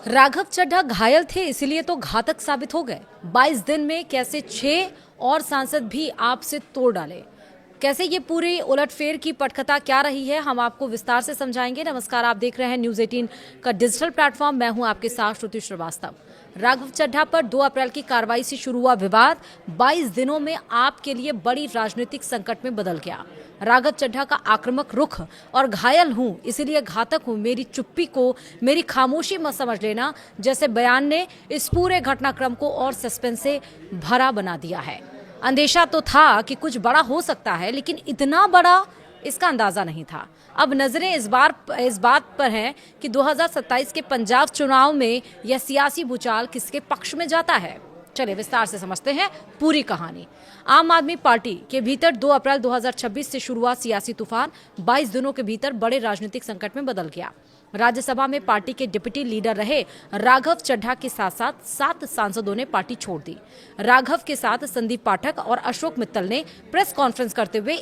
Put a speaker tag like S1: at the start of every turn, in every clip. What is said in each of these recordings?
S1: राघव चड्ढा घायल थे इसीलिए तो घातक साबित हो गए। 22 दिन में कैसे 6 और सांसद भी आपसे तोड़ डाले। कैसे ये पूरी उलटफेर की पटकथा क्या रही है, हम आपको विस्तार से समझाएंगे। नमस्कार, आप देख रहे हैं न्यूज 18 का डिजिटल प्लेटफॉर्म। मैं हूं आपके साथ श्रुति श्रीवास्तव। राघव चड्ढा पर 2 अप्रैल की कार्रवाई से शुरू हुआ विवाद 22 दिनों में आपके लिए बड़ी राजनीतिक संकट में बदल गया। राघव चड्ढा का आक्रामक रुख और घायल हूं इसीलिए घातक हूं, मेरी चुप्पी को मेरी खामोशी मत समझ लेना जैसे बयान ने इस पूरे घटनाक्रम को और सस्पेंस से भरा बना दिया है। अंदेशा तो था कि कुछ बड़ा हो सकता है, लेकिन इतना बड़ा इसका अंदाजा नहीं था। अब नजरें इस बात पर हैं कि 2027 के पंजाब चुनाव में यह सियासी भूचाल किसके पक्ष में जाता है। चलिए विस्तार से समझते हैं पूरी कहानी। आम आदमी पार्टी के भीतर 2 अप्रैल 2026 से शुरू हुआ सियासी तूफान 22 दिनों के भीतर बड़े राजनीतिक संकट में बदल गया। राज्यसभा में पार्टी के डिप्टी लीडर रहे राघव चड्ढा के साथ साथ 7 सांसदों ने पार्टी छोड़ दी। राघव के साथ संदीप पाठक और अशोक मित्तल ने प्रेस कॉन्फ्रेंस करते हुए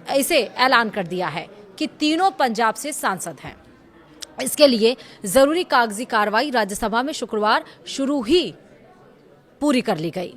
S1: इसे ऐलान कर दिया है कि तीनों पंजाब से सांसद हैं। इसके लिए जरूरी कागजी कार्रवाई राज्यसभा में शुक्रवार शुरू ही पूरी कर ली गई।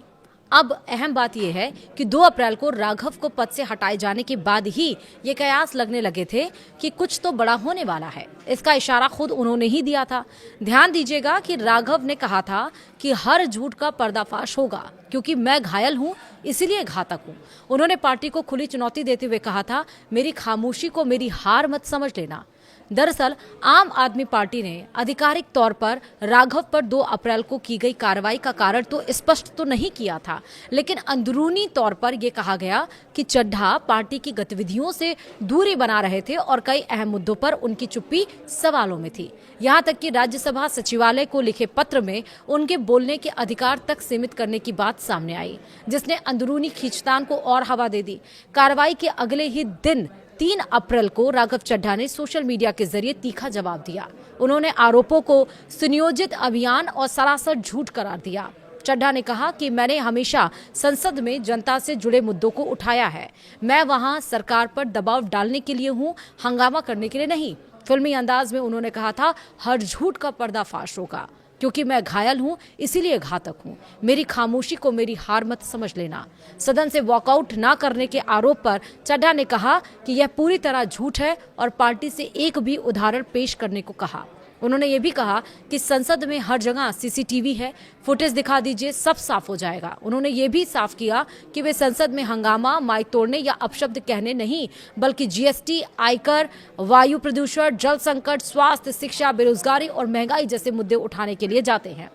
S1: अब अहम बात यह है कि 2 अप्रैल को राघव को पद से हटाए जाने के बाद ही ये कयास लगने लगे थे कि कुछ तो बड़ा होने वाला है। इसका इशारा खुद उन्होंने ही दिया था। ध्यान दीजिएगा कि राघव ने कहा था कि हर झूठ का पर्दाफाश होगा क्योंकि मैं घायल हूं इसीलिए घातक हूं। उन्होंने पार्टी को खुली चुनौती देते हुए कहा था, मेरी खामोशी को मेरी हार मत समझ लेना। दरअसल आम आदमी पार्टी ने आधिकारिक तौर पर राघव पर 2 अप्रैल को की गई कार्रवाई का कारण तो स्पष्ट तो नहीं किया था, लेकिन अंदरूनी तौर पर यह कहा गया कि चड्ढा पार्टी की गतिविधियों से दूरी बना रहे थे और कई अहम मुद्दों पर उनकी चुप्पी सवालों में थी। यहां तक कि राज्यसभा सचिवालय को लिखे पत्र में उनके बोलने के अधिकार तक सीमित करने की बात सामने आई, जिसने अंदरूनी खींचतान को और हवा दे दी। कार्रवाई के अगले ही दिन 3 अप्रैल को राघव चड्ढा ने सोशल मीडिया के जरिए तीखा जवाब दिया। उन्होंने आरोपों को सुनियोजित अभियान और सरासर झूठ करार दिया। चड्ढा ने कहा कि मैंने हमेशा संसद में जनता से जुड़े मुद्दों को उठाया है। मैं वहां सरकार पर दबाव डालने के लिए हूं, हंगामा करने के लिए नहीं। फिल्मी अंदाज में उन्होंने कहा था, हर झूठ का पर्दाफाश होगा क्योंकि मैं घायल हूं इसीलिए घातक हूं। मेरी खामोशी को मेरी हार मत समझ लेना। सदन से वॉकआउट न करने के आरोप पर चड्ढा ने कहा कि यह पूरी तरह झूठ है और पार्टी से एक भी उदाहरण पेश करने को कहा। उन्होंने ये भी कहा कि संसद में हर जगह सीसीटीवी है, फुटेज दिखा दीजिए, सब साफ हो जाएगा। उन्होंने ये भी साफ किया कि वे संसद में हंगामा, माइक तोड़ने या अपशब्द कहने नहीं, बल्कि जीएसटी, आयकर, वायु प्रदूषण, जल संकट, स्वास्थ्य, शिक्षा, बेरोजगारी और महंगाई जैसे मुद्दे उठाने के लिए जाते हैं।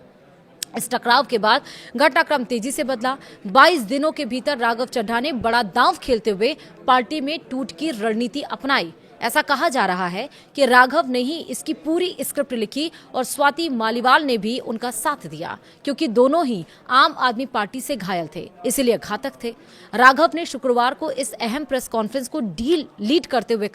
S1: इस टकराव के बाद घटनाक्रम तेजी से बदला। 22 दिनों के भीतर राघव चड्ढा ने बड़ा दांव खेलते हुए पार्टी में टूट की रणनीति अपनाई। ऐसा कहा जा रहा है कि राघव ने ही इसकी पूरी स्क्रिप्ट लिखी और स्वाति मालीवाल ने भी उनका साथ दिया क्योंकि दोनों ही आम आदमी पार्टी से घायल थे, इसलिए घातक थे। राघव ने शुक्रवार को इस अहम प्रेस कॉन्फ्रेंस को लीड करते हुए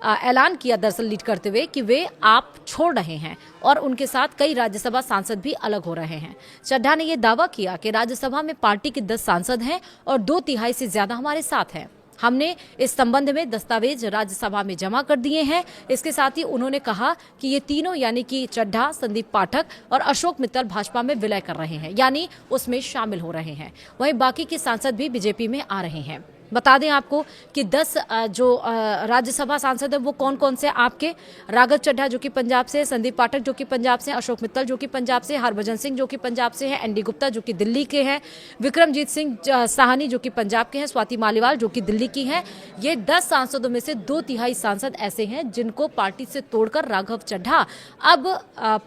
S1: ऐलान किया, दरअसल लीड करते हुए, कि वे आप छोड़ रहे हैं और उनके साथ कई राज्यसभा सांसद भी अलग हो रहे हैं। चड्ढा ने यह दावा किया कि राज्यसभा में पार्टी के 10 सांसद हैं और 2/3 से ज्यादा हमारे साथ हैं। हमने इस संबंध में दस्तावेज राज्यसभा में जमा कर दिए हैं। इसके साथ ही उन्होंने कहा कि ये तीनों यानी कि चड्ढा, संदीप पाठक और अशोक मित्तल भाजपा में विलय कर रहे हैं, यानी उसमें शामिल हो रहे हैं। वहीं बाकी के सांसद भी बीजेपी में आ रहे हैं। बता दें आपको कि 10 जो राज्यसभा सांसद है वो कौन कौन से आपके, राघव चड्ढा जो कि पंजाब से, संदीप पाठक जो कि पंजाब से, अशोक मित्तल जो कि पंजाब से, हरभजन सिंह जो कि पंजाब से है, एनडी गुप्ता जो कि दिल्ली के हैं, विक्रमजीत सिंह साहनी जो कि पंजाब के हैं, स्वाति मालीवाल जो कि दिल्ली की हैं। ये 10 सांसदों में से 2/3 सांसद ऐसे हैं जिनको पार्टी से तोड़कर राघव चड्ढा अब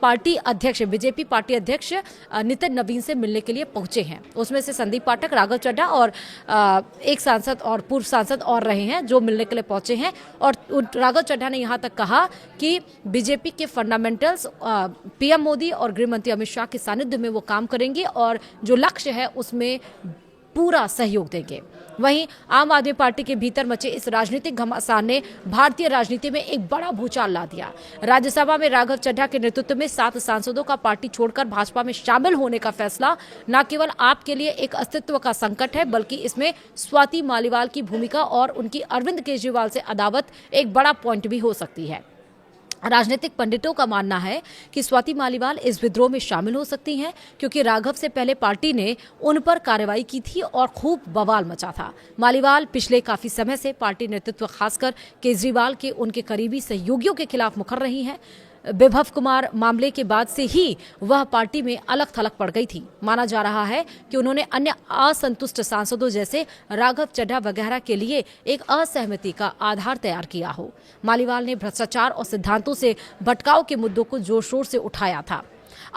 S1: पार्टी अध्यक्ष, बीजेपी पार्टी अध्यक्ष नितिन नवीन से मिलने के लिए पहुंचे हैं। उसमें से संदीप पाठक, राघव चड्ढा और एक सांसद और पूर्व सांसद और रहे हैं जो मिलने के लिए पहुंचे हैं। और राघव चड्ढा ने यहां तक कहा कि बीजेपी के फंडामेंटल्स पीएम मोदी और गृह मंत्री अमित शाह के सानिध्य में वो काम करेंगे और जो लक्ष्य है उसमें पूरा सहयोग देंगे। वहीं आम आदमी पार्टी के भीतर मचे इस राजनीतिक घमासान ने भारतीय राजनीति में एक बड़ा भूचाल ला दिया। राज्यसभा में राघव चड्ढा के नेतृत्व में 7 सांसदों का पार्टी छोड़कर भाजपा में शामिल होने का फैसला न केवल आपके लिए एक अस्तित्व का संकट है, बल्कि इसमें स्वाति मालीवाल की भूमिका और उनकी अरविंद केजरीवाल से अदावत एक बड़ा पॉइंट भी हो सकती है। राजनीतिक पंडितों का मानना है कि स्वाति मालीवाल इस विद्रोह में शामिल हो सकती हैं क्योंकि राघव से पहले पार्टी ने उन पर कार्रवाई की थी और खूब बवाल मचा था। मालीवाल पिछले काफी समय से पार्टी नेतृत्व खासकर केजरीवाल के उनके करीबी सहयोगियों के खिलाफ मुखर रही हैं। विभव कुमार मामले के बाद से ही वह पार्टी में अलग थलग पड़ गई थी। माना जा रहा है कि उन्होंने अन्य असंतुष्ट सांसदों जैसे राघव चड्ढा वगैरह के लिए एक असहमति का आधार तैयार किया हो। मालीवाल ने भ्रष्टाचार और सिद्धांतों से भटकाव के मुद्दों को जोर शोर से उठाया था।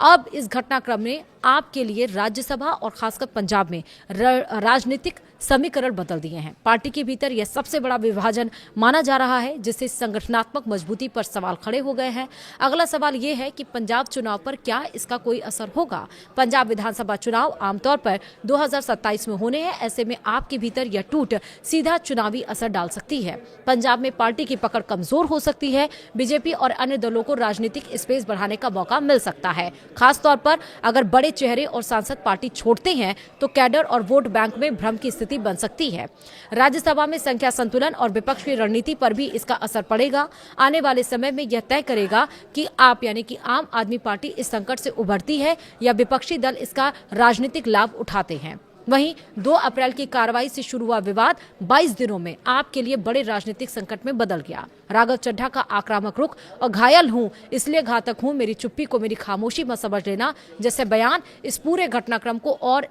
S1: अब इस घटनाक्रम ने आपके लिए राज्यसभा और खासकर पंजाब में राजनीतिक समीकरण बदल दिए हैं। पार्टी के भीतर यह सबसे बड़ा विभाजन माना जा रहा है, जिससे संगठनात्मक मजबूती पर सवाल खड़े हो गए हैं। अगला सवाल यह है कि पंजाब चुनाव पर क्या इसका कोई असर होगा। पंजाब विधानसभा चुनाव आमतौर पर 2027 में होने हैं। ऐसे में आपके भीतर यह टूट सीधा चुनावी असर डाल सकती है। पंजाब में पार्टी की पकड़ कमजोर हो सकती है। बीजेपी और अन्य दलों को राजनीतिक स्पेस बढ़ाने का मौका मिल सकता है। खासतौर पर अगर बड़े चेहरे और सांसद पार्टी छोड़ते हैं तो कैडर और वोट बैंक में भ्रम की स्थिति बन सकती है। राज्यसभा में संख्या संतुलन और विपक्ष की रणनीति पर भी इसका असर पड़ेगा। आने वाले समय में यह तय करेगा कि आप यानी कि आम आदमी पार्टी इस संकट से उभरती है या विपक्षी दल इसका राजनीतिक लाभ उठाते हैं। वहीं 2 अप्रैल की कार्रवाई से शुरू हुआ विवाद 22 दिनों में आपके लिए बड़े राजनीतिक संकट में बदल गया। राघव चड्ढा का आक्रामक रुख और घायल हूं इसलिए घातक हूं, मेरी चुप्पी को मेरी खामोशी मत समझ लेना जैसे बयान इस पूरे घटनाक्रम को और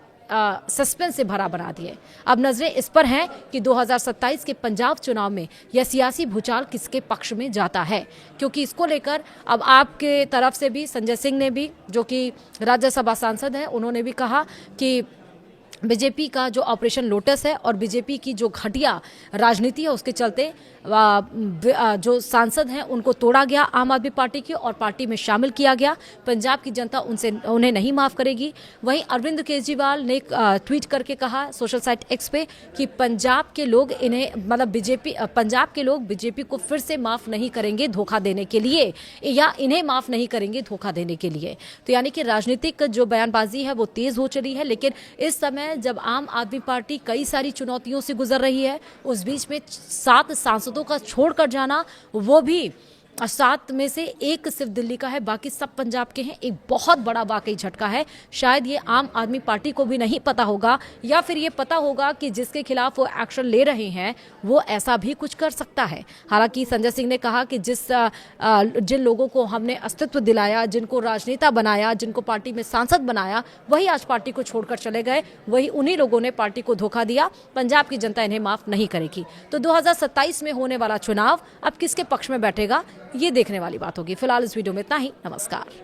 S1: सस्पेंस से भरा बना दिए। अब नजरें इस पर हैं कि 2027 के पंजाब चुनाव में यह सियासी भूचाल किसके पक्ष में जाता है, क्योंकि इसको लेकर अब आपके तरफ से भी संजय सिंह ने भी, जो कि राज्यसभा सांसद हैं, उन्होंने भी कहा कि बीजेपी का जो ऑपरेशन लोटस है और बीजेपी की जो घटिया राजनीति है उसके चलते जो सांसद हैं उनको तोड़ा गया आम आदमी पार्टी की और पार्टी में शामिल किया गया। पंजाब की जनता उन्हें नहीं माफ करेगी। वहीं अरविंद केजरीवाल ने ट्वीट करके कहा सोशल साइट एक्स पे कि पंजाब के लोग पंजाब के लोग बीजेपी को फिर से माफ नहीं करेंगे धोखा देने के लिए, या इन्हें माफ नहीं करेंगे धोखा देने के लिए। तो यानी कि राजनीतिक जो बयानबाजी है वो तेज हो चली है। लेकिन इस समय जब आम आदमी पार्टी कई सारी चुनौतियों से गुजर रही है, उस बीच में 7 सांसदों का छोड़कर जाना, वो भी 7 में से 1 सिर्फ दिल्ली का है, बाकी सब पंजाब के हैं, एक बहुत बड़ा वाकई झटका है। शायद ये आम आदमी पार्टी को भी नहीं पता होगा, या फिर ये पता होगा कि जिसके खिलाफ वो एक्शन ले रहे हैं वो ऐसा भी कुछ कर सकता है। हालांकि संजय सिंह ने कहा कि जिन लोगों को हमने अस्तित्व दिलाया, जिनको राजनेता बनाया, जिनको पार्टी में सांसद बनाया, वही आज पार्टी को छोड़कर चले गए, वही उन्हीं लोगों ने पार्टी को धोखा दिया। पंजाब की जनता इन्हें माफ नहीं करेगी। तो 2027 में होने वाला चुनाव अब किसके पक्ष में बैठेगा, ये देखने वाली बात होगी। फिलहाल इस वीडियो में इतना ही। नमस्कार।